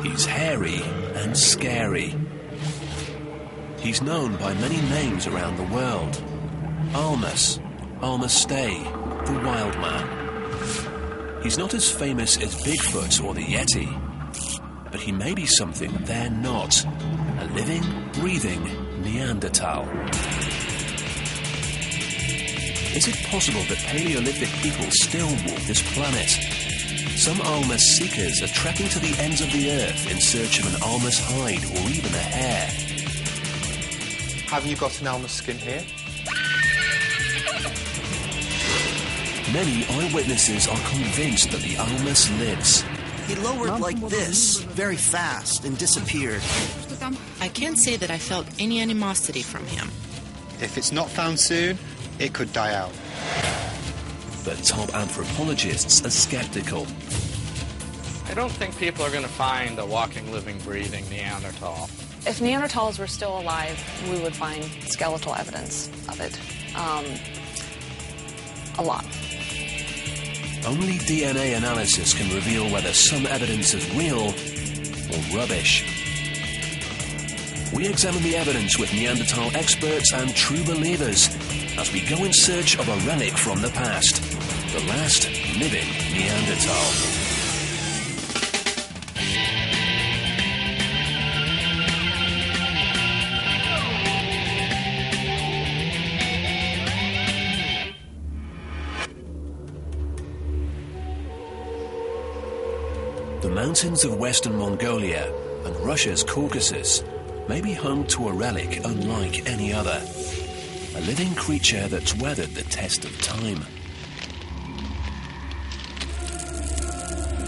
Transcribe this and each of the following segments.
He's hairy and scary. He's known by many names around the world. Almas, Almastay, the Wild Man. He's not as famous as Bigfoot or the Yeti, but he may be something they're not. A living, breathing Neanderthal. Is it possible that Paleolithic people still walk this planet? Some Almas seekers are trekking to the ends of the earth in search of an Almas hide or even a hair. Have you got an Almas skin here? Many eyewitnesses are convinced that the Almas lives. He lowered like this, very fast, and disappeared. I can't say that I felt any animosity from him. If it's not found soon, it could die out. But top anthropologists are skeptical. I don't think people are going to find a walking, living, breathing Neanderthal. If Neanderthals were still alive, we would find skeletal evidence of it. A lot. Only DNA analysis can reveal whether some evidence is real or rubbish. We examine the evidence with Neanderthal experts and true believers as we go in search of a relic from the past, the last living Neanderthal. The mountains of Western Mongolia and Russia's Caucasus may be home to a relic unlike any other. A living creature that's weathered the test of time.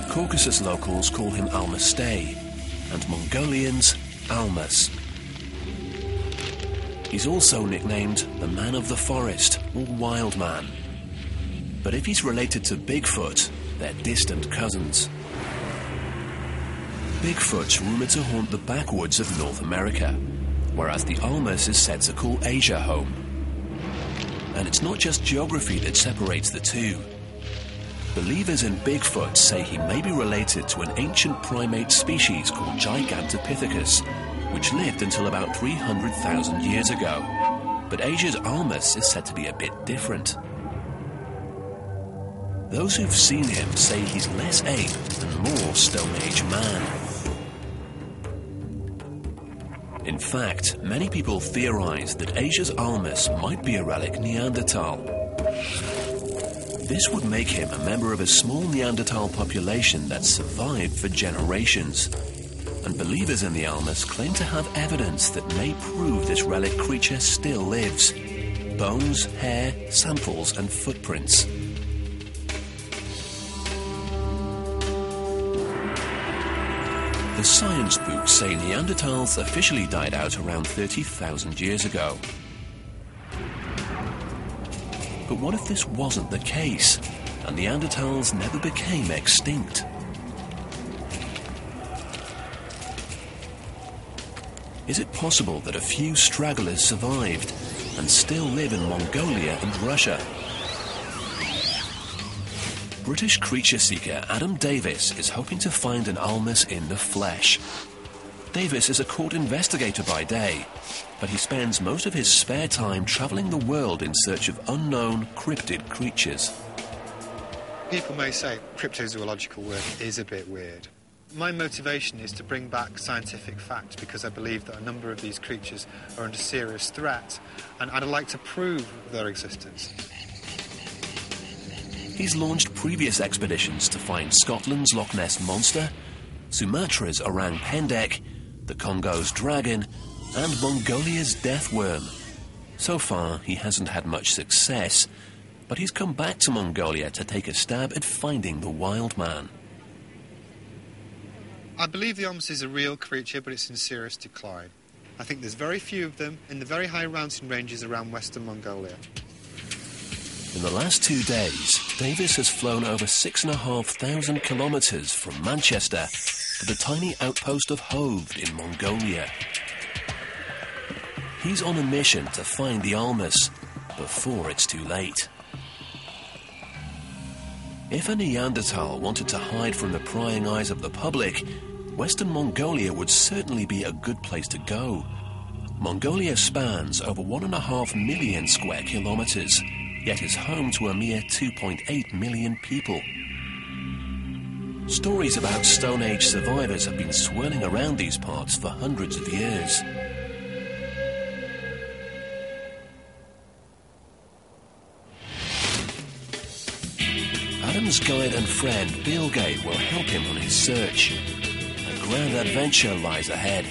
Caucasus locals call him Almastay, and Mongolians Almas. He's also nicknamed the Man of the Forest or Wild Man. But if he's related to Bigfoot, they're distant cousins. Bigfoot's rumoured to haunt the backwoods of North America, whereas the Almas is said to call Asia home. And it's not just geography that separates the two. Believers in Bigfoot say he may be related to an ancient primate species called Gigantopithecus, which lived until about 300,000 years ago. But Asia's Almas is said to be a bit different. Those who've seen him say he's less ape and more Stone Age man. In fact, many people theorize that Asia's Almas might be a relic Neanderthal. This would make him a member of a small Neanderthal population that survived for generations. And believers in the Almas claim to have evidence that may prove this relic creature still lives. Bones, hair, samples, and footprints. The science books say Neanderthals officially died out around 30,000 years ago. But what if this wasn't the case, and Neanderthals never became extinct? Is it possible that a few stragglers survived and still live in Mongolia and Russia? British creature seeker Adam Davis is hoping to find an Almas in the flesh. Davis is a court investigator by day, but he spends most of his spare time travelling the world in search of unknown cryptid creatures. People may say cryptozoological work is a bit weird. My motivation is to bring back scientific facts because I believe that a number of these creatures are under serious threat, and I'd like to prove their existence. He's launched previous expeditions to find Scotland's Loch Ness Monster, Sumatra's Orang Pendek, the Congo's dragon, and Mongolia's death worm. So far, he hasn't had much success, but he's come back to Mongolia to take a stab at finding the wild man. I believe the Almas is a real creature, but it's in serious decline. I think there's very few of them in the very high mountain ranges around western Mongolia. In the last 2 days, Davis has flown over 6,500 kilometres from Manchester to the tiny outpost of Hovd in Mongolia. He's on a mission to find the Almas before it's too late. If a Neanderthal wanted to hide from the prying eyes of the public, Western Mongolia would certainly be a good place to go. Mongolia spans over 1.5 million square kilometers, yet is home to a mere 2.8 million people. Stories about Stone Age survivors have been swirling around these parts for hundreds of years. Adam's guide and friend Bilge will help him on his search. A grand adventure lies ahead.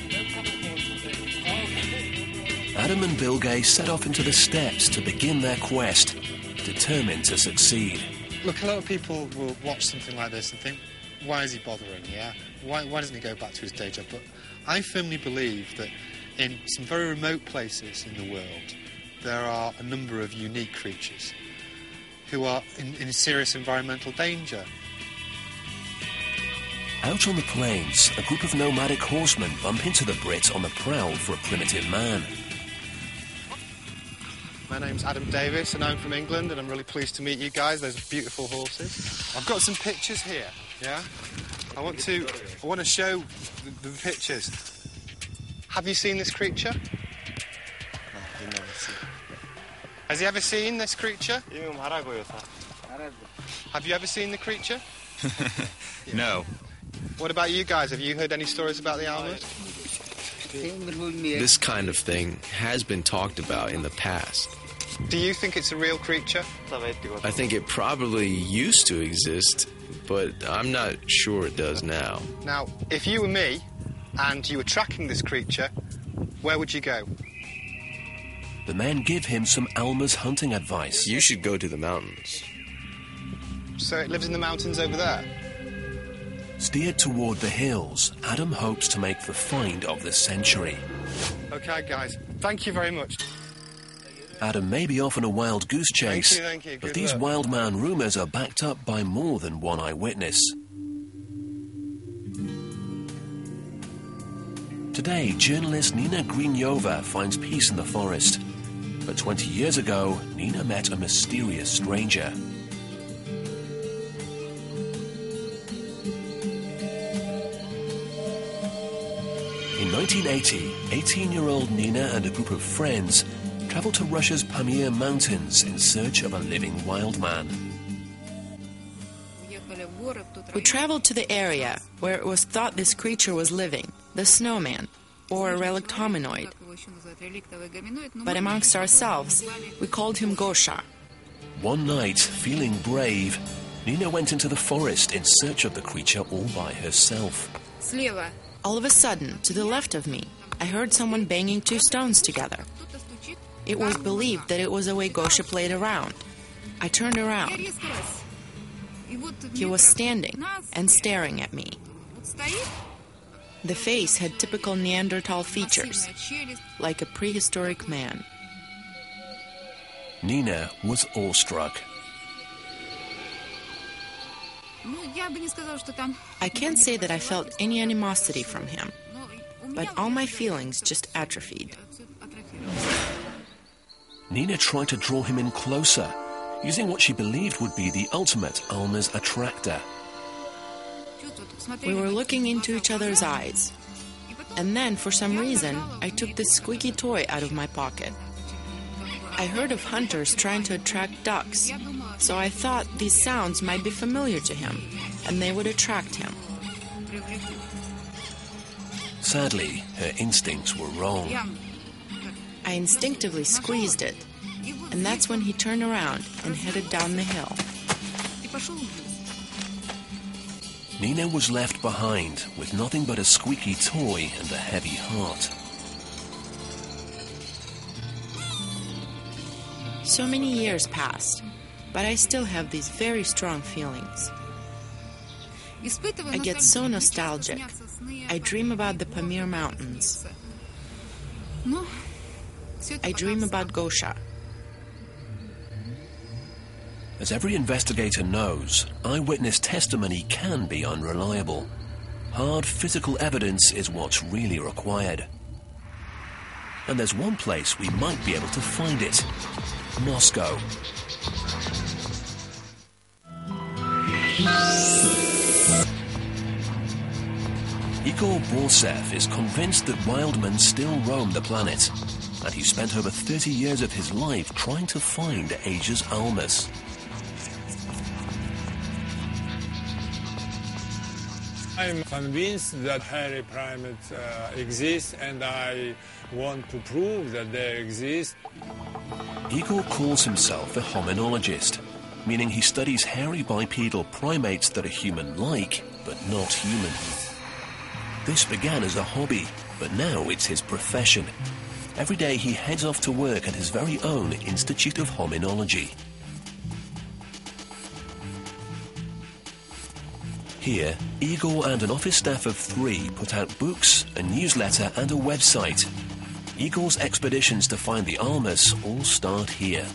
Adam and Bilge set off into the steppes to begin their quest, determined to succeed. Look, a lot of people will watch something like this and think, why is he bothering, yeah? Why doesn't he go back to his day job? But I firmly believe that in some very remote places in the world, there are a number of unique creatures who are in serious environmental danger. Out on the plains, a group of nomadic horsemen bump into the Brit on the prowl for a primitive man. My name's Adam Davis and I'm from England and I'm really pleased to meet you guys. Those are beautiful horses. I've got some pictures here, yeah? I want to show the pictures. Have you seen this creature? No, you've never seen it. Has he ever seen this creature? Have you ever seen the creature? No. What about you guys? Have you heard any stories about the Almas? This kind of thing has been talked about in the past. Do you think it's a real creature? I think it probably used to exist, but I'm not sure it does now. Now, if you were me and you were tracking this creature, where would you go? The men give him some Alma's hunting advice. You should go to the mountains. So it lives in the mountains over there? Steered toward the hills, Adam hopes to make the find of the century. Okay, guys. Thank you very much. Adam may be off on a wild goose chase, Thank you. but Good these luck. wild man rumors are backed up by more than one eyewitness. Today, journalist Nina Grinyova finds peace in the forest. But 20 years ago, Nina met a mysterious stranger. In 1980, 18-year-old Nina and a group of friends traveled to Russia's Pamir Mountains in search of a living wild man. We traveled to the area where it was thought this creature was living, the snowman, or a relict hominoid. But amongst ourselves, we called him Gosha. One night, feeling brave, Nina went into the forest in search of the creature all by herself. All of a sudden, to the left of me, I heard someone banging two stones together. It was believed that it was the way Gosha played around. I turned around. He was standing and staring at me. The face had typical Neanderthal features, like a prehistoric man. Nina was awestruck. I can't say that I felt any animosity from him, but all my feelings just atrophied. Nina tried to draw him in closer, using what she believed would be the ultimate Alma's attractor. We were looking into each other's eyes, and then, for some reason, I took this squeaky toy out of my pocket. I heard of hunters trying to attract ducks, so I thought these sounds might be familiar to him, and they would attract him. Sadly, her instincts were wrong. I instinctively squeezed it, and that's when he turned around and headed down the hill. Nina was left behind with nothing but a squeaky toy and a heavy heart. So many years passed, but I still have these very strong feelings. I get so nostalgic. I dream about the Pamir Mountains. I dream about Gosha. As every investigator knows, eyewitness testimony can be unreliable. Hard physical evidence is what's really required. And there's one place we might be able to find it: Moscow. Igor Borsev is convinced that wild men still roam the planet, and he spent over 30 years of his life trying to find Asia's almas. I'm convinced that hairy primates exist, and I want to prove that they exist. Igor calls himself a hominologist, meaning he studies hairy bipedal primates that are human-like, but not human. This began as a hobby, but now it's his profession. Every day he heads off to work at his very own Institute of Hominology. Here, Igor and an office staff of 3 put out books, a newsletter and a website. Igor's expeditions to find the almas all start here.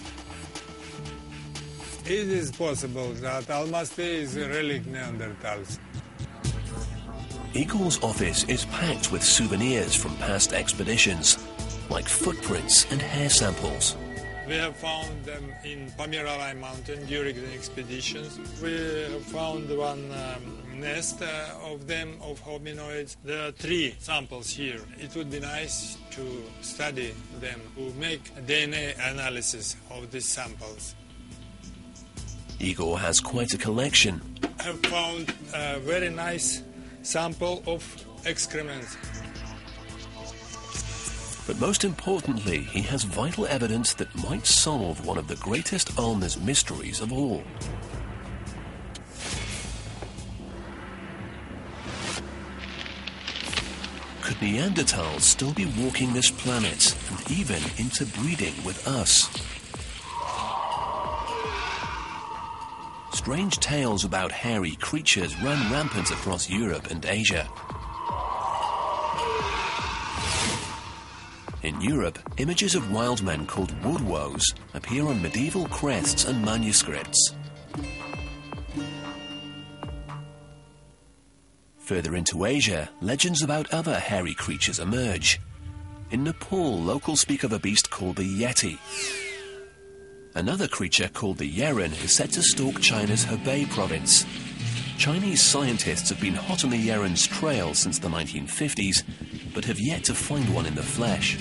It is possible that almas is a relic Neanderthals. Igor's office is packed with souvenirs from past expeditions, like footprints and hair samples. We have found them in Pomeranian Mountain during the expeditions. We have found one nest of them, of hominoids. There are 3 samples here. It would be nice to study them, to make DNA analysis of these samples. Igor has quite a collection. I have found a very nice sample of excrement. But most importantly, he has vital evidence that might solve one of the greatest almas mysteries of all. Could Neanderthals still be walking this planet and even interbreeding with us? Strange tales about hairy creatures run rampant across Europe and Asia. In Europe, images of wild men called woodwoes appear on medieval crests and manuscripts. Further into Asia, legends about other hairy creatures emerge. In Nepal, locals speak of a beast called the Yeti. Another creature called the Yeren is said to stalk China's Hebei province. Chinese scientists have been hot on the Yeren's trail since the 1950s, but have yet to find one in the flesh.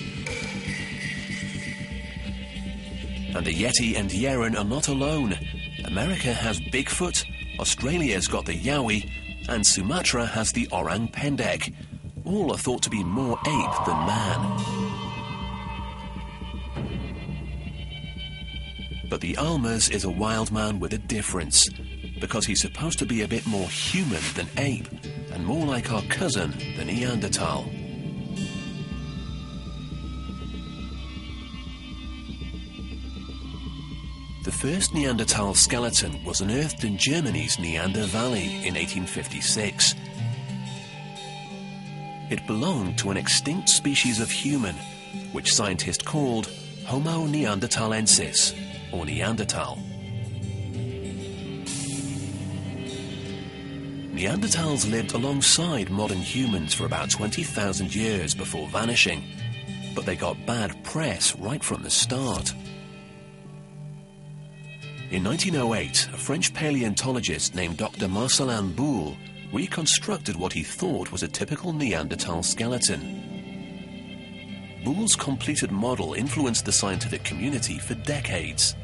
And the Yeti and Yeren are not alone. America has Bigfoot, Australia's got the Yowie, and Sumatra has the orang pendek. All are thought to be more ape than man. But the almas is a wild man with a difference, because he's supposed to be a bit more human than ape, and more like our cousin, the Neanderthal. The first Neanderthal skeleton was unearthed in Germany's Neander Valley in 1856. It belonged to an extinct species of human, which scientists called Homo neanderthalensis, or Neanderthal. Neanderthals lived alongside modern humans for about 20,000 years before vanishing, but they got bad press right from the start. In 1908, a French paleontologist named Dr. Marcelin Boule reconstructed what he thought was a typical Neanderthal skeleton. Boule's completed model influenced the scientific community for decades.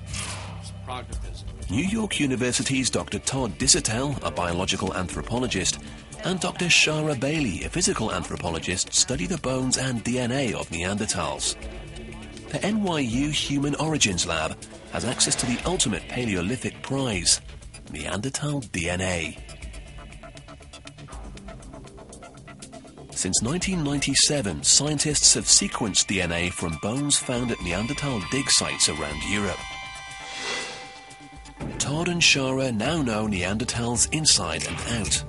New York University's Dr. Todd Disotell, a biological anthropologist, and Dr. Shara Bailey, a physical anthropologist, study the bones and DNA of Neanderthals. The NYU Human Origins Lab has access to the ultimate Paleolithic prize, Neanderthal DNA. Since 1997, scientists have sequenced DNA from bones found at Neanderthal dig sites around Europe. Todd and Shara now know Neanderthals inside and out.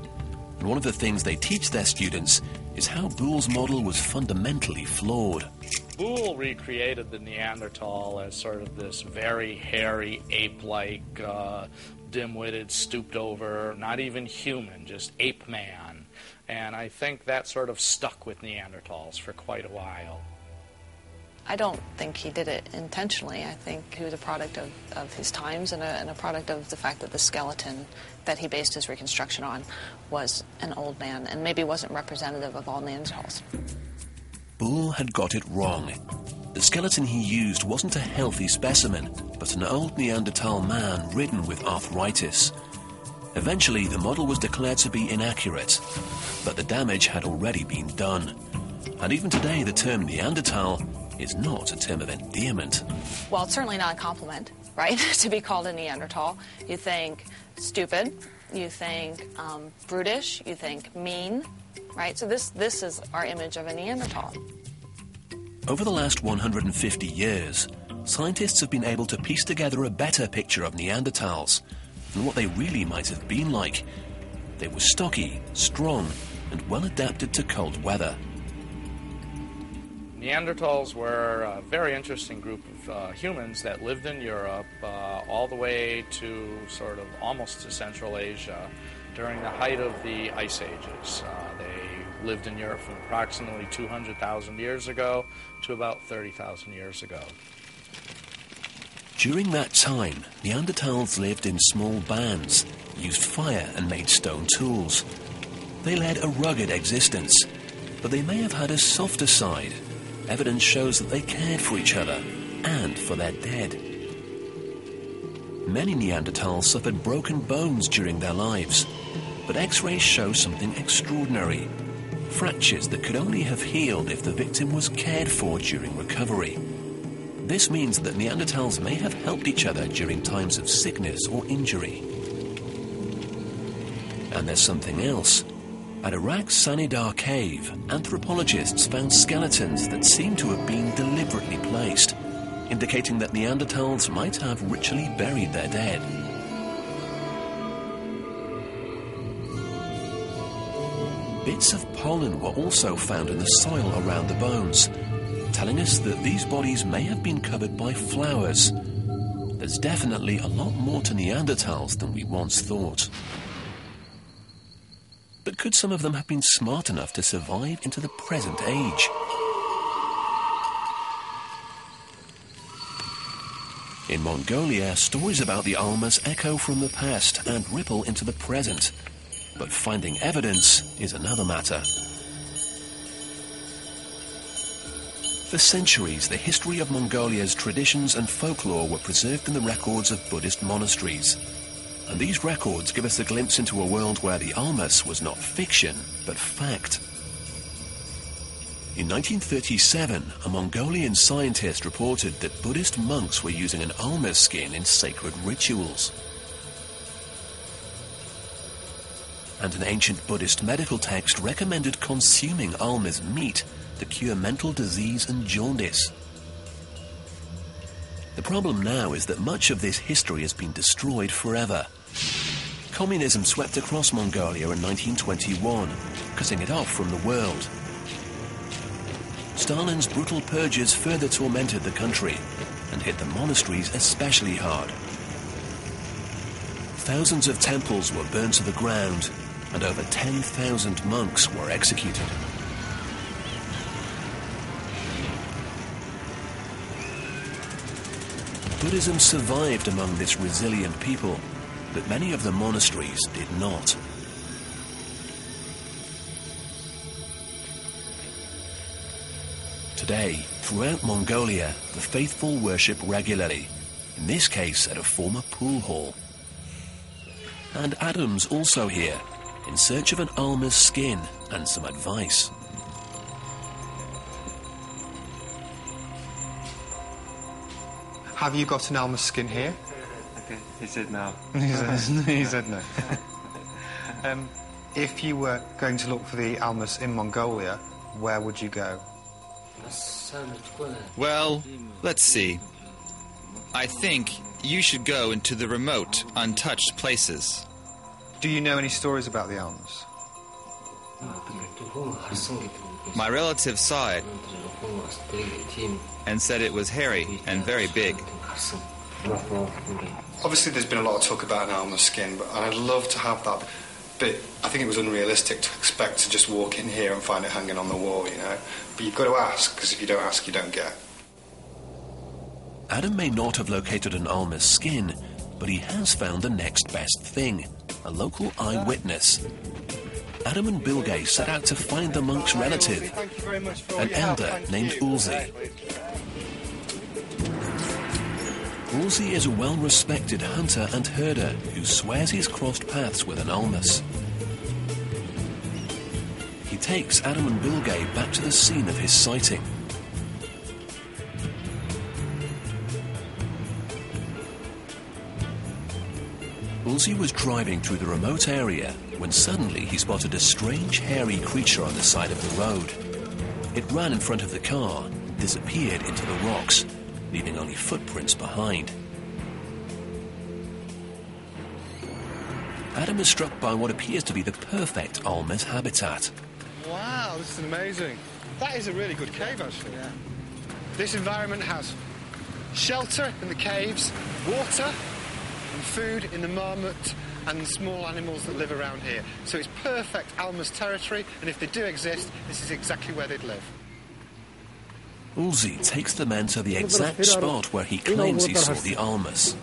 And one of the things they teach their students is how Boule's model was fundamentally flawed. Boule recreated the Neanderthal as sort of this very hairy, ape-like, dim-witted, stooped-over, not even human, just ape man. And I think that sort of stuck with Neanderthals for quite a while. I don't think he did it intentionally. I think he was a product of his times and a product of the fact that the skeleton that he based his reconstruction on was an old man and maybe wasn't representative of all Neanderthals. Boole had got it wrong. The skeleton he used wasn't a healthy specimen, but an old Neanderthal man ridden with arthritis. Eventually, the model was declared to be inaccurate, but the damage had already been done. And even today, the term Neanderthal is not a term of endearment. Well, it's certainly not a compliment, right, to be called a Neanderthal. You think stupid, you think brutish, you think mean, right? So this is our image of a Neanderthal. Over the last 150 years, scientists have been able to piece together a better picture of Neanderthals and what they really might have been like. They were stocky, strong, and well adapted to cold weather. Neanderthals were a very interesting group of humans that lived in Europe all the way to sort of almost to Central Asia during the height of the ice ages. They lived in Europe from approximately 200,000 years ago to about 30,000 years ago. During that time, Neanderthals lived in small bands, used fire and made stone tools. They led a rugged existence, but they may have had a softer side. Evidence shows that they cared for each other and for their dead. Many Neanderthals suffered broken bones during their lives, but X-rays show something extraordinary. Fractures that could only have healed if the victim was cared for during recovery. This means that Neanderthals may have helped each other during times of sickness or injury. And there's something else. At Iraq's Sanidar cave, anthropologists found skeletons that seem to have been deliberately placed, indicating that Neanderthals might have ritually buried their dead. Bits of pollen were also found in the soil around the bones, telling us that these bodies may have been covered by flowers. There's definitely a lot more to Neanderthals than we once thought. But could some of them have been smart enough to survive into the present age? In Mongolia, stories about the Almas echo from the past and ripple into the present. But finding evidence is another matter. For centuries, the history of Mongolia's traditions and folklore were preserved in the records of Buddhist monasteries. And these records give us a glimpse into a world where the Almas was not fiction, but fact. In 1937, a Mongolian scientist reported that Buddhist monks were using an Almas skin in sacred rituals. And an ancient Buddhist medical text recommended consuming Almas meat to cure mental disease and jaundice. The problem now is that much of this history has been destroyed forever. Communism swept across Mongolia in 1921, cutting it off from the world. Stalin's brutal purges further tormented the country and hit the monasteries especially hard. Thousands of temples were burned to the ground, and over 10,000 monks were executed. Buddhism survived among this resilient people, but many of the monasteries did not. Today, throughout Mongolia, the faithful worship regularly, in this case at a former pool hall. And Adam's also here, in search of an Alma's skin and some advice. Have you got an Alma's skin here? Okay, he said no. He said no. If you were going to look for the Almas in Mongolia, where would you go? Well, let's see. I think you should go into the remote, untouched places. Do you know any stories about the Almas? My relative saw it and said it was hairy and very big. Obviously there's been a lot of talk about an Alma's skin, but I'd love to have that. But I think it was unrealistic to expect to just walk in here and find it hanging on the wall, you know. But you've got to ask, because if you don't ask, you don't get. Adam may not have located an Alma's skin, but he has found the next best thing, a local eyewitness. Adam and Bilge set out to find the monk's relative, an elder named Ulzi. Ulzi is a well-respected hunter and herder who swears he's crossed paths with an Almas. He takes Adam and Bilge back to the scene of his sighting. Ulzi was driving through the remote area when suddenly he spotted a strange hairy creature on the side of the road. It ran in front of the car and disappeared into the rocks, leaving only footprints behind. Adam is struck by what appears to be the perfect Alma's habitat. Wow, this is amazing. That is a really good cave, actually. Yeah. This environment has shelter in the caves, water and food in the marmot and small animals that live around here. So it's perfect Alma's territory, and if they do exist, this is exactly where they'd live. Ulzi takes the men to the exact spot where he claims he saw the Almas.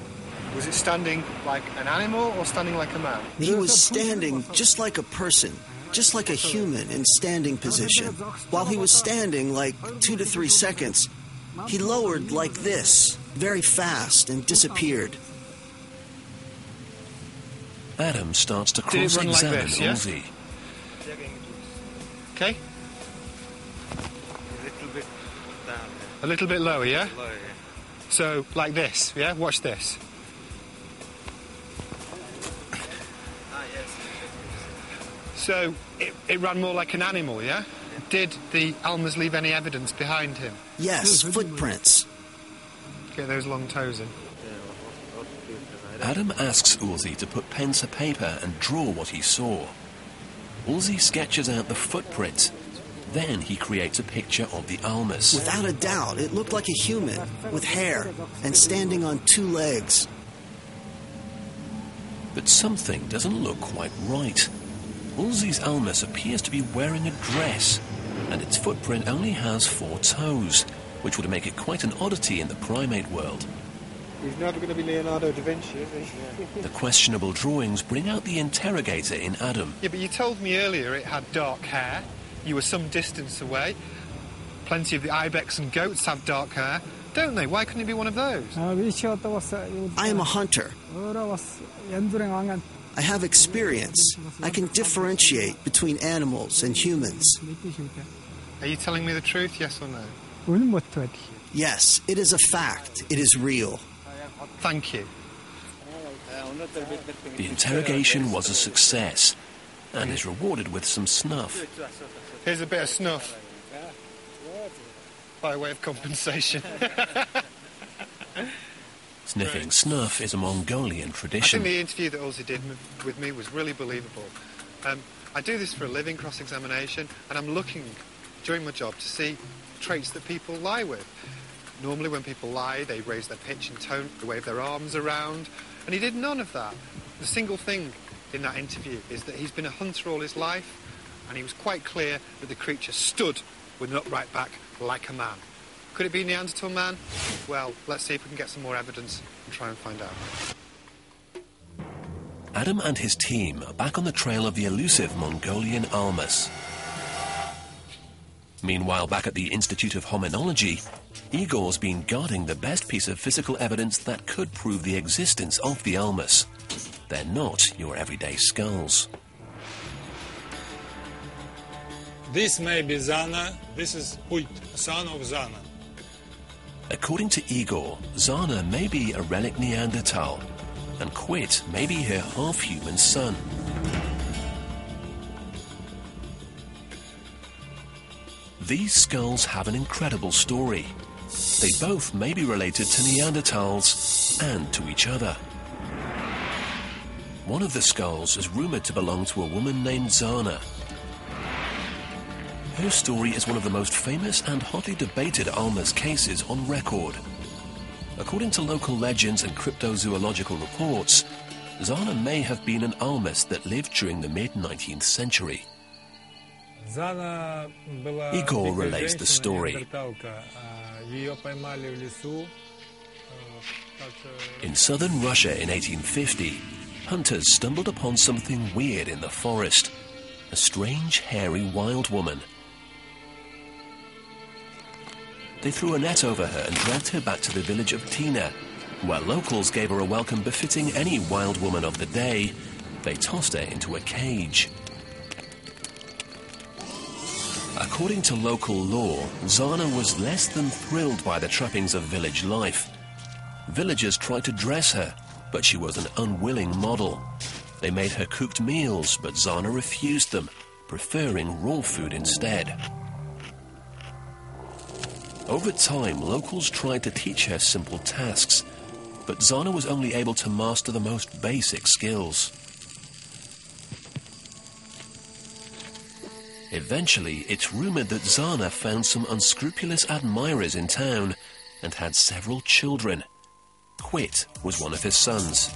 Was it standing like an animal or standing like a man? He was standing just like a person, just like a human in standing position. While he was standing like 2 to 3 seconds, he lowered like this, very fast, and disappeared. Adam starts to cross-examine like this, yeah? Ulzi. Okay. A little bit lower, yeah? Lower, yeah. So, like this, yeah? Watch this. So, it ran more like an animal, yeah? Did the Almas leave any evidence behind him? Yes, footprints. Get those long toes in. Adam asks Ulzi to put pen to paper and draw what he saw. Ulzi sketches out the footprint. Then he creates a picture of the Almas. Without a doubt, it looked like a human, with hair, and standing on 2 legs. But something doesn't look quite right. Ulzi's Almas appears to be wearing a dress, and its footprint only has 4 toes, which would make it quite an oddity in the primate world. He's never going to be Leonardo da Vinci, is he? The questionable drawings bring out the interrogator in Adam. Yeah, but you told me earlier it had dark hair. You were some distance away. Plenty of the ibex and goats have dark hair, don't they? Why couldn't it be one of those? I am a hunter. I have experience. I can differentiate between animals and humans. Are you telling me the truth, yes or no? Yes, it is a fact. It is real. Thank you. The interrogation was a success and is rewarded with some snuff. Here's a bit of snuff. By way of compensation. Sniffing snuff is a Mongolian tradition. I think the interview that Ulzi did with me was really believable. I do this for a living, cross-examination, and I'm looking during my job to see traits that people lie with. Normally when people lie, they raise their pitch and tone, they wave their arms around, and he did none of that. The single thing in that interview is that he's been a hunter all his life, and he was quite clear that the creature stood with an upright back like a man. Could it be Neanderthal man? Well, let's see if we can get some more evidence and try and find out. Adam and his team are back on the trail of the elusive Mongolian Almas. Meanwhile, back at the Institute of Hominology, Igor's been guarding the best piece of physical evidence that could prove the existence of the Almas. They're not your everyday skulls. This may be Zana. This is Pult, son of Zana. According to Igor, Zana may be a relic Neanderthal, and Quit may be her half-human son. These skulls have an incredible story. They both may be related to Neanderthals and to each other. One of the skulls is rumoured to belong to a woman named Zana. Her story is one of the most famous and hotly debated Almas cases on record. According to local legends and cryptozoological reports, Zana may have been an Almas that lived during the mid-19th century. Igor relays the story. In southern Russia in 1850, hunters stumbled upon something weird in the forest. A strange, hairy wild woman. They threw a net over her and dragged her back to the village of Tina, where locals gave her a welcome befitting any wild woman of the day. They tossed her into a cage. According to local law, Zana was less than thrilled by the trappings of village life. Villagers tried to dress her, but she was an unwilling model. They made her cooked meals, but Zana refused them, preferring raw food instead. Over time, locals tried to teach her simple tasks, but Zana was only able to master the most basic skills. Eventually, it's rumored that Zana found some unscrupulous admirers in town and had several children. Quit was one of his sons.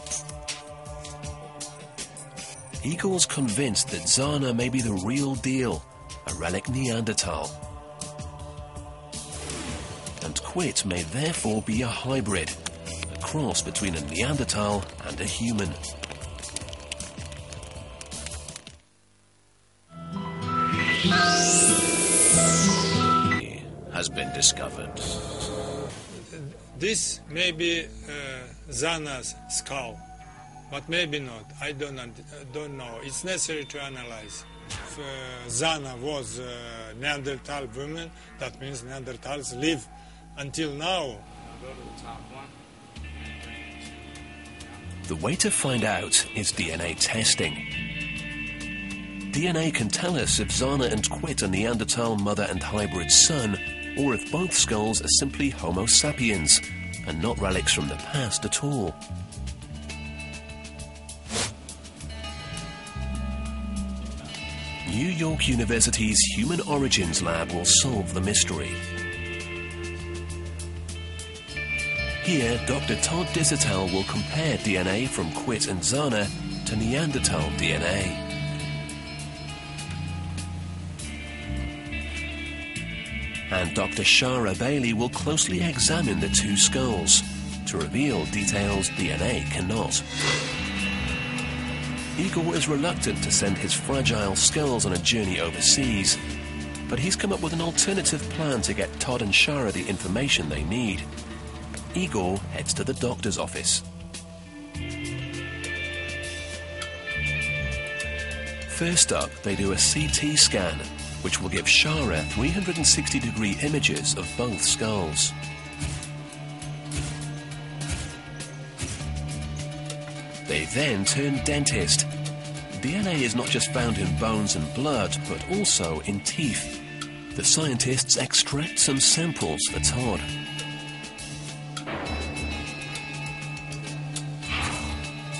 Igor's convinced that Zana may be the real deal, a relic Neanderthal. And Quit may therefore be a hybrid, a cross between a Neanderthal and a human. Has been discovered. This may be Zana's skull, but maybe not. I don't know. It's necessary to analyze. If Zana was a Neanderthal woman, that means Neanderthals live until now. Go to the top one. The way to find out is DNA testing. DNA can tell us if Zana and Quit are Neanderthal mother and hybrid son, or if both skulls are simply Homo sapiens, and not relics from the past at all. New York University's Human Origins Lab will solve the mystery. Here, Dr. Todd Disertal will compare DNA from Quit and Zana to Neanderthal DNA. And Dr. Shara Bailey will closely examine the two skulls to reveal details DNA cannot. Igor is reluctant to send his fragile skulls on a journey overseas, but he's come up with an alternative plan to get Todd and Shara the information they need. Igor heads to the doctor's office. First up, they do a CT scan, which will give Shara 360-degree images of both skulls. They then turn dentist. DNA is not just found in bones and blood, but also in teeth. The scientists extract some samples for Todd.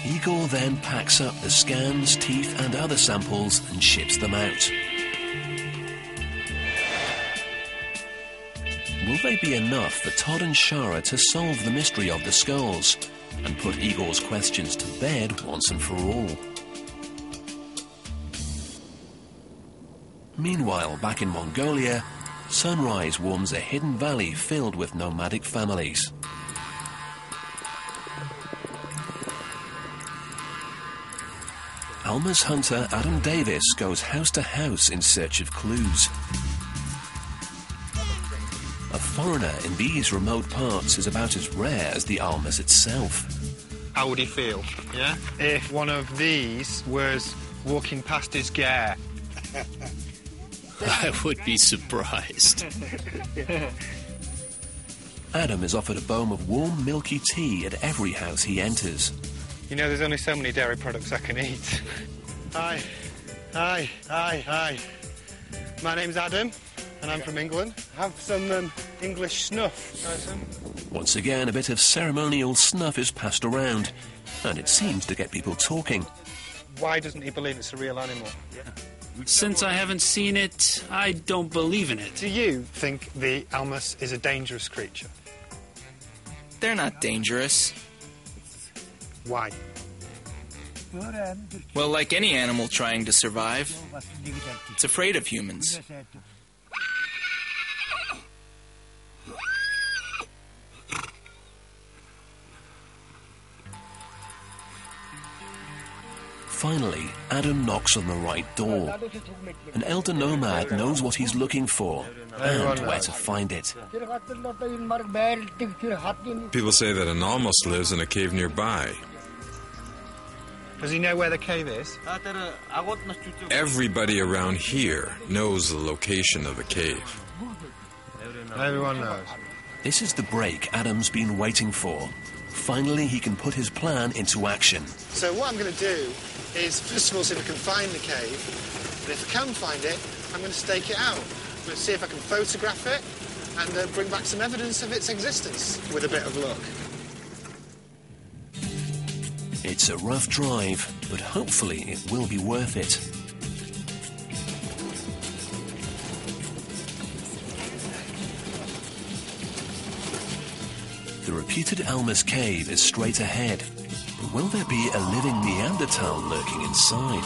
Igor then packs up the scans, teeth and other samples and ships them out. Will they be enough for Todd and Shara to solve the mystery of the skulls and put Igor's questions to bed once and for all? Meanwhile, back in Mongolia, sunrise warms a hidden valley filled with nomadic families. Alma's hunter Adam Davis goes house to house in search of clues. A foreigner in these remote parts is about as rare as the Almas itself. How would he feel, yeah? If one of these was walking past his ger. I would be surprised. Adam is offered a bowl of warm, milky tea at every house he enters. You know, there's only so many dairy products I can eat. Hi. Hi. Hi. Hi. My name's Adam, and I'm from England. Have some English snuff. Once again, a bit of ceremonial snuff is passed around, and it seems to get people talking. Why doesn't he believe it's a real animal? Since I haven't seen it, I don't believe in it. Do you think the Almas is a dangerous creature? They're not dangerous. Why? Well, like any animal trying to survive, it's afraid of humans. Finally, Adam knocks on the right door. An elder nomad knows what he's looking for and where to find it. People say that an almost lives in a cave nearby. Does he know where the cave is? Everybody around here knows the location of the cave. Everyone knows. This is the break Adam's been waiting for. Finally, he can put his plan into action. So what I'm going to do is, first of all, see if I can find the cave. And if I can find it, I'm going to stake it out. I'm going to see if I can photograph it and bring back some evidence of its existence with a bit of luck. It's a rough drive, but hopefully it will be worth it. The reputed Alma's cave is straight ahead, but will there be a living Neanderthal lurking inside?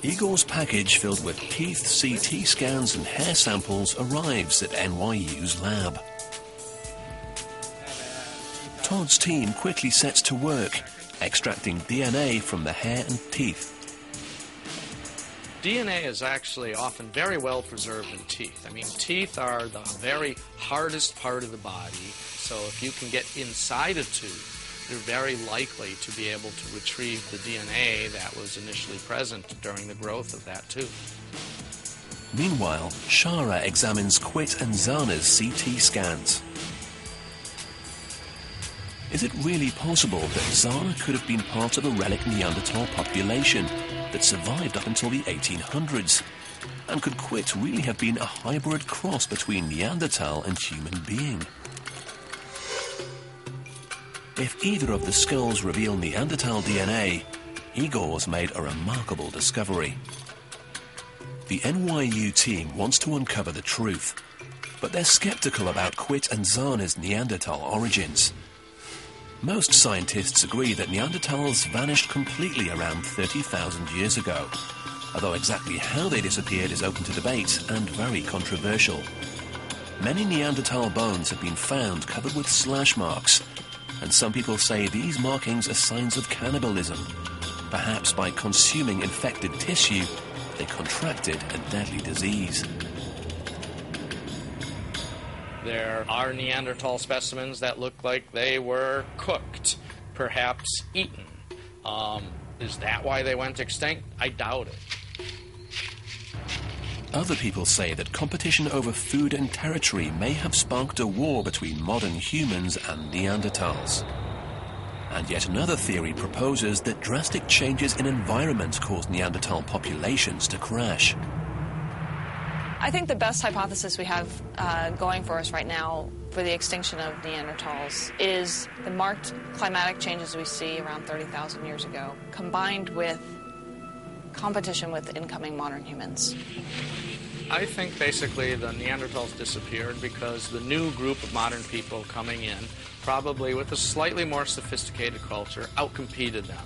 Igor's package filled with teeth, CT scans and hair samples arrives at NYU's lab. Todd's team quickly sets to work, extracting DNA from the hair and teeth. DNA is actually often very well preserved in teeth. I mean, teeth are the very hardest part of the body, so if you can get inside a tooth, you're very likely to be able to retrieve the DNA that was initially present during the growth of that tooth. Meanwhile, Shara examines Quit and Zana's CT scans. Is it really possible that Zana could have been part of a relic Neanderthal population that survived up until the 1800s? And could Quit really have been a hybrid cross between Neanderthal and human being? If either of the skulls reveal Neanderthal DNA, Igor's made a remarkable discovery. The NYU team wants to uncover the truth, but they're skeptical about Quit and Zana's Neanderthal origins. Most scientists agree that Neanderthals vanished completely around 30,000 years ago, although exactly how they disappeared is open to debate and very controversial. Many Neanderthal bones have been found covered with slash marks, and some people say these markings are signs of cannibalism. Perhaps by consuming infected tissue, they contracted a deadly disease. There are Neanderthal specimens that look like they were cooked, perhaps eaten. Is that why they went extinct? I doubt it. Other people say that competition over food and territory may have sparked a war between modern humans and Neanderthals. And yet another theory proposes that drastic changes in environment caused Neanderthal populations to crash. I think the best hypothesis we have going for us right now for the extinction of Neanderthals is the marked climatic changes we see around 30,000 years ago, combined with competition with incoming modern humans. I think basically the Neanderthals disappeared because the new group of modern people coming in, probably with a slightly more sophisticated culture, outcompeted them.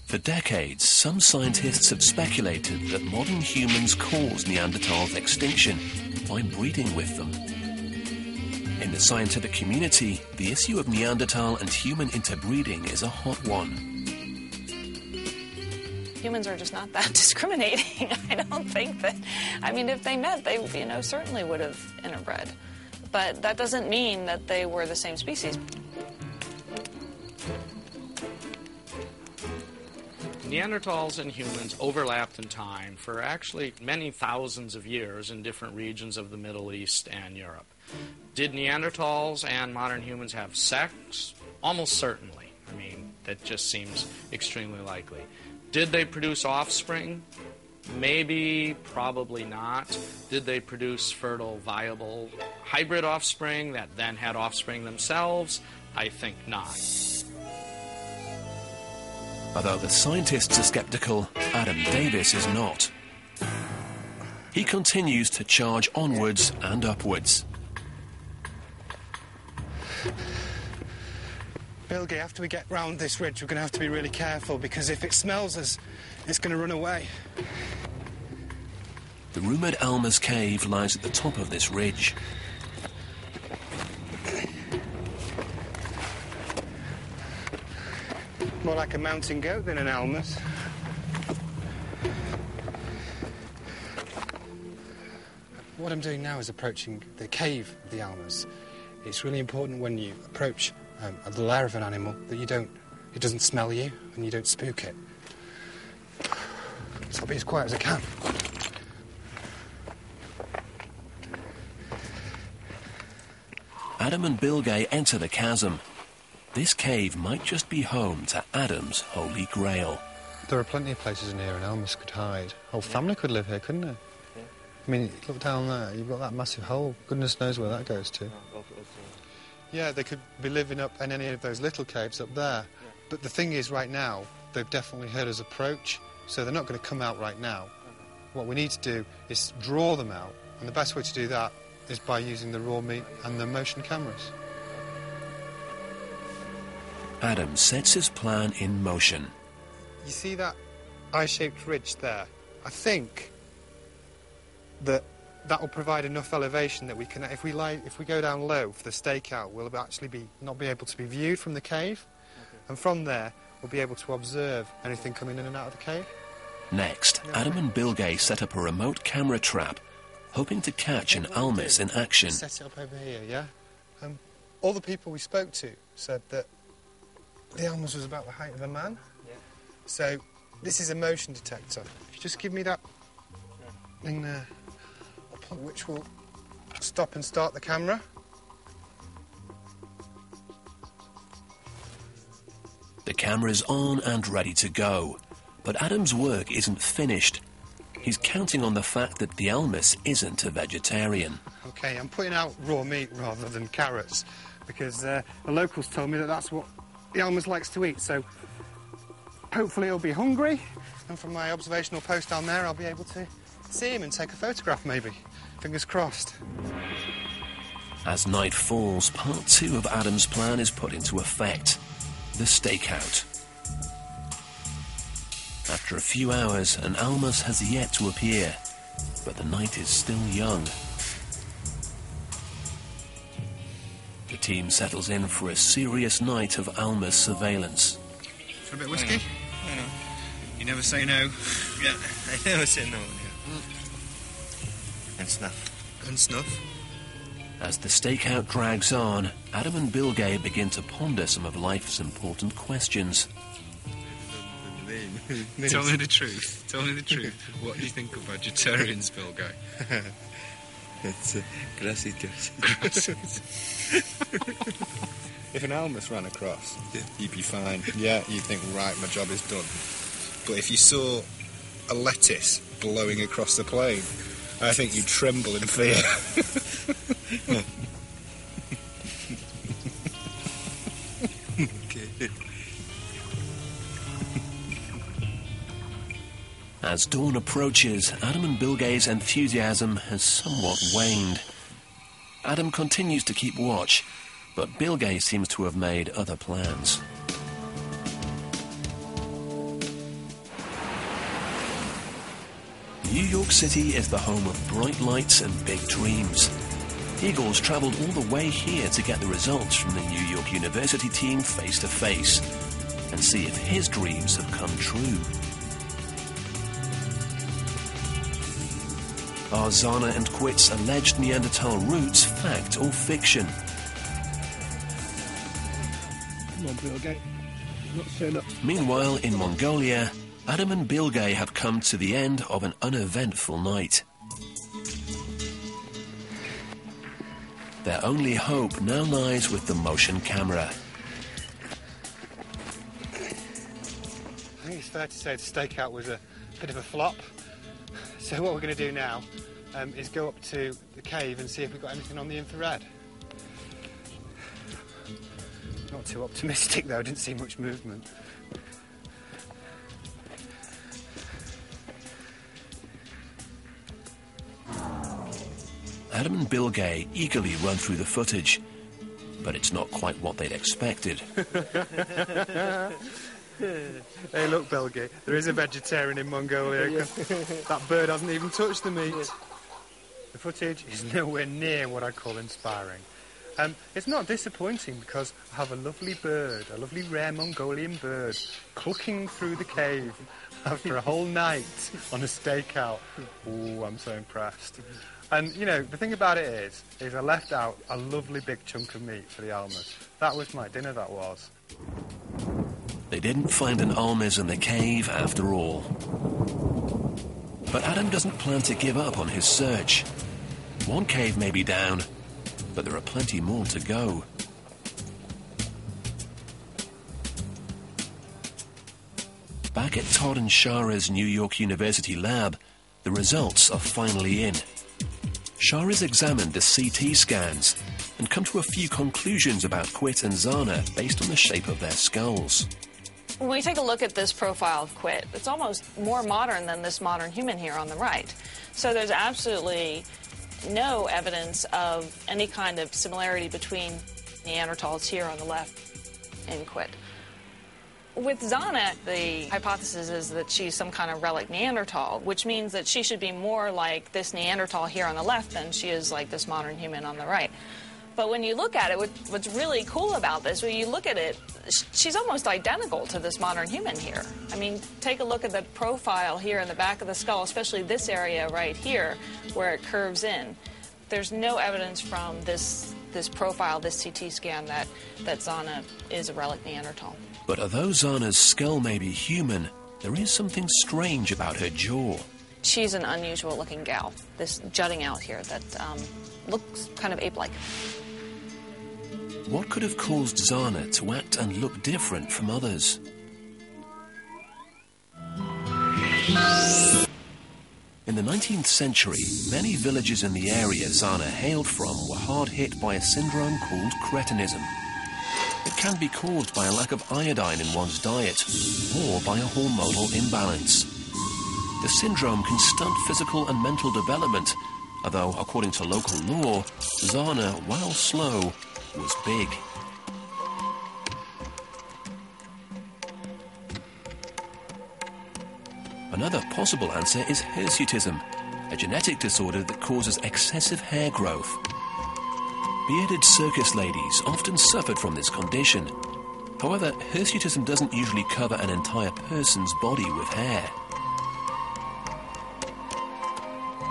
For decades, some scientists have speculated that modern humans caused Neanderthals' extinction by breeding with them. In the scientific community, the issue of Neanderthal and human interbreeding is a hot one. Humans are just not that discriminating. I don't think that... I mean, if they met, they, certainly would have interbred. But that doesn't mean that they were the same species. Neanderthals and humans overlapped in time for actually many thousands of years in different regions of the Middle East and Europe. Did Neanderthals and modern humans have sex? Almost certainly. I mean, that just seems extremely likely. Did they produce offspring? Maybe, probably not. Did they produce fertile, viable hybrid offspring that then had offspring themselves? I think not. Although the scientists are skeptical, Adam Davis is not. He continues to charge onwards and upwards. Bilge, after we get round this ridge, we're going to have to be really careful, because if it smells us, it's going to run away. The rumoured Alma's cave lies at the top of this ridge. more like a mountain goat than an almas. What I'm doing now is approaching the cave of the almas. It's really important when you approach the lair of an animal that it doesn't smell you and you don't spook it. So I'll be as quiet as I can. Adam and Bilge enter the chasm. This cave might just be home to Adam's holy grail. There are plenty of places in here an almas could hide. Whole family could live here, couldn't they? Yeah. I mean, look down there, you've got that massive hole. Goodness knows where that goes to. Yeah, they could be living up in any of those little caves up there. Yeah. But the thing is, right now, they've definitely heard us approach, so they're not going to come out right now. Okay. What we need to do is draw them out, and the best way to do that is by using the raw meat and the motion cameras. Adam sets his plan in motion. You see that eye-shaped ridge there? I think that will provide enough elevation that we can, if we go down low for the stakeout, we'll actually not be able to be viewed from the cave, okay. And from there we'll be able to observe anything coming in and out of the cave. Next, Adam and Bilge set up a remote camera trap, hoping to catch an almas in action. Set it up over here, yeah? All the people we spoke to said that the almas was about the height of a man. Yeah. So this is a motion detector. If you just give me that thing there, which will stop and start the camera. The camera's on and ready to go, but Adam's work isn't finished. He's counting on the fact that the almas isn't a vegetarian. OK, I'm putting out raw meat rather than carrots, because the locals told me that that's what the almas likes to eat, so hopefully he'll be hungry, and from my observational post down there I'll be able to see him and take a photograph, maybe. Fingers crossed. As night falls, part 2 of Adam's plan is put into effect. The stakeout. After a few hours, an almas has yet to appear, but the night is still young. The team settles in for a serious night of almas surveillance. For a bit of whiskey? I know. You never say no. Yeah, I never say no. Yeah. And snuff. And snuff. As the stakeout drags on, Adam and Bilge begin to ponder some of life's important questions. Tell me the truth. Tell me the truth. What do you think of vegetarians, Bilge? It's gracias. If an almas ran across, you'd be fine. Yeah, you'd think, right, my job is done. But if you saw a lettuce blowing across the plain, I think you'd tremble in fear. As dawn approaches, Adam and Bilge's enthusiasm has somewhat waned. Adam continues to keep watch, but Bilge seems to have made other plans. New York City is the home of bright lights and big dreams. Eagles travelled all the way here to get the results from the New York University team face to face and see if his dreams have come true. Are Zana and Quit's alleged Neanderthal roots fact or fiction? Come on, Bilge. Not showing up. Meanwhile, in Mongolia, Adam and Bilge have come to the end of an uneventful night. Their only hope now lies with the motion camera. I think it's fair to say the stakeout was a bit of a flop. So what we're going to do now is go up to the cave and see if we've got anything on the infrared. Not too optimistic though, didn't see much movement. Adam and Bilge eagerly run through the footage, but it's not quite what they'd expected. Hey, look, Bilge, there is a vegetarian in Mongolia. Yeah. That bird hasn't even touched the meat. Yeah. The footage is nowhere near what I call inspiring. It's not disappointing because I have a lovely bird, a lovely rare Mongolian bird, clucking through the cave after a whole night on a stakeout. Ooh, I'm so impressed. And, you know, the thing about it is I left out a lovely big chunk of meat for the almas. That was my dinner, that was. They didn't find an almas in the cave after all. But Adam doesn't plan to give up on his search. One cave may be down, but there are plenty more to go. Back at Todd and Shara's New York University lab, the results are finally in. Shara's examined the CT scans and come to a few conclusions about Quit and Zana based on the shape of their skulls. When we take a look at this profile of Quit, it's almost more modern than this modern human here on the right. So there's absolutely no evidence of any kind of similarity between Neanderthals here on the left and Quit. With Zana, the hypothesis is that she's some kind of relic Neanderthal, which means that she should be more like this Neanderthal here on the left than she is like this modern human on the right. But when you look at it, what's really cool about this, when you look at it, she's almost identical to this modern human here. I mean, take a look at the profile here in the back of the skull, especially this area right here where it curves in. There's no evidence from this profile, this CT scan, that Zana is a relic Neanderthal. But although Zana's skull may be human, there is something strange about her jaw. She's an unusual looking gal, this jutting out here that looks kind of ape-like. What could have caused Zana to act and look different from others? In the 19th century, many villages in the area Zana hailed from were hard hit by a syndrome called cretinism. It can be caused by a lack of iodine in one's diet or by a hormonal imbalance. The syndrome can stunt physical and mental development, although, according to local law, Zana, while slow, was big. Another possible answer is hirsutism, a genetic disorder that causes excessive hair growth. Bearded circus ladies often suffered from this condition. However, hirsutism doesn't usually cover an entire person's body with hair.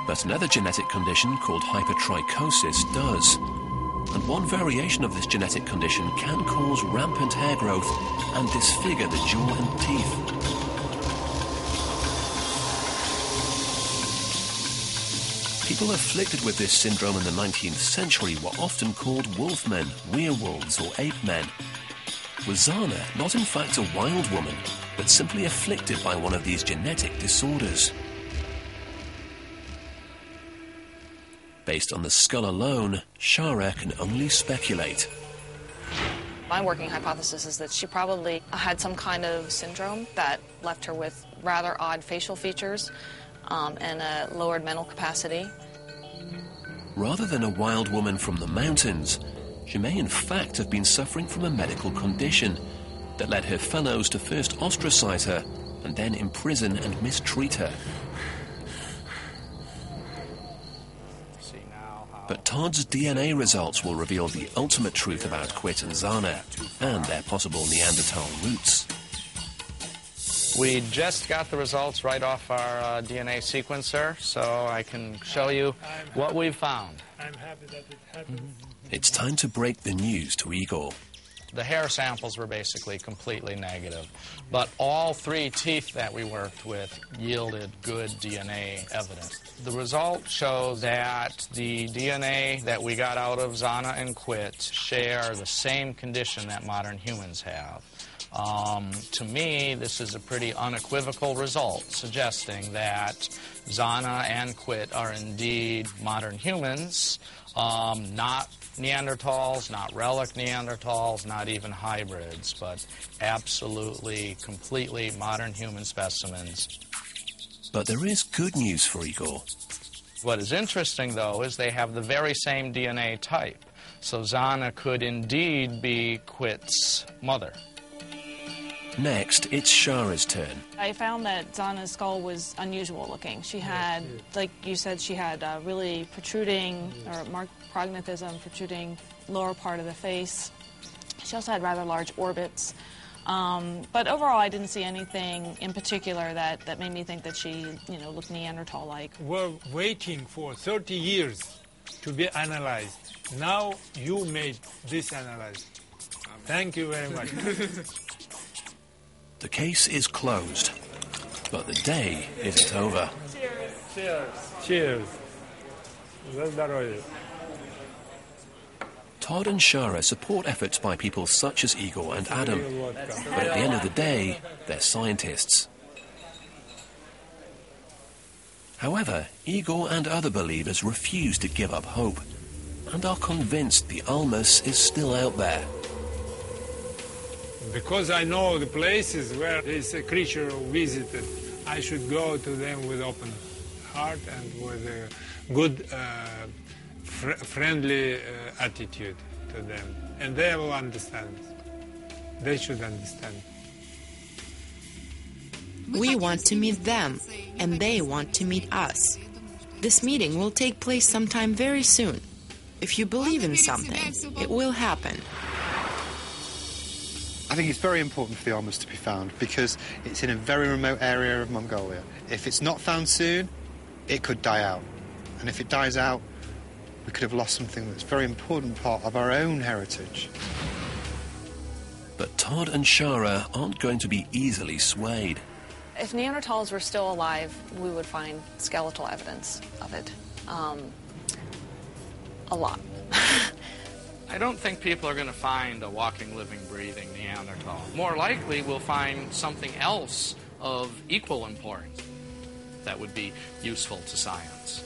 But another genetic condition called hypertrichosis does. And one variation of this genetic condition can cause rampant hair growth and disfigure the jaw and teeth. People afflicted with this syndrome in the 19th century were often called wolfmen, werewolves, or ape men. Was Zana not in fact a wild woman, but simply afflicted by one of these genetic disorders? Based on the skull alone, Shara can only speculate. My working hypothesis is that she probably had some kind of syndrome that left her with rather odd facial features and a lowered mental capacity. Rather than a wild woman from the mountains, she may in fact have been suffering from a medical condition that led her fellows to first ostracize her and then imprison and mistreat her. But Todd's DNA results will reveal the ultimate truth about Quit and Zana and their possible Neanderthal roots. We just got the results right off our DNA sequencer, so I can show you what we've found. I'm happy that it happened. It's time to break the news to Igor. The hair samples were basically completely negative, but all three teeth that we worked with yielded good DNA evidence. The result shows that the DNA that we got out of Zana and Quit share the same condition that modern humans have. To me, this is a pretty unequivocal result, suggesting that Zana and Quit are indeed modern humans, not Neanderthals, not relic Neanderthals, not even hybrids, but absolutely, completely modern human specimens. But there is good news for Igor. What is interesting, though, is they have the very same DNA type. So Zana could indeed be Quit's mother. Next, it's Shara's turn. I found that Zana's skull was unusual looking. She had, like you said, she had really protruding, or marked prognathism, protruding lower part of the face. She also had rather large orbits. But overall, I didn't see anything in particular that made me think that she, looked Neanderthal-like. We're waiting for 30 years to be analyzed. Now you made this analysis. Thank you very much. The case is closed, but the day isn't over. Cheers. Cheers. Cheers. За здоровье. Todd and Shara support efforts by people such as Igor and Adam, but at the end of the day, they're scientists. However, Igor and other believers refuse to give up hope and are convinced the Almas is still out there. Because I know the places where this creature visited, I should go to them with open heart and with a good, friendly attitude to them. And they will understand. They should understand. We want to meet them, and they want to meet us. This meeting will take place sometime very soon. If you believe in something, it will happen. I think it's very important for the Almas to be found because it's in a very remote area of Mongolia. If it's not found soon, it could die out. And if it dies out, we could have lost something that's a very important part of our own heritage. But Todd and Shara aren't going to be easily swayed. If Neanderthals were still alive, we would find skeletal evidence of it. A lot. I don't think people are going to find a walking, living, breathing Neanderthal. More likely, we'll find something else of equal importance that would be useful to science.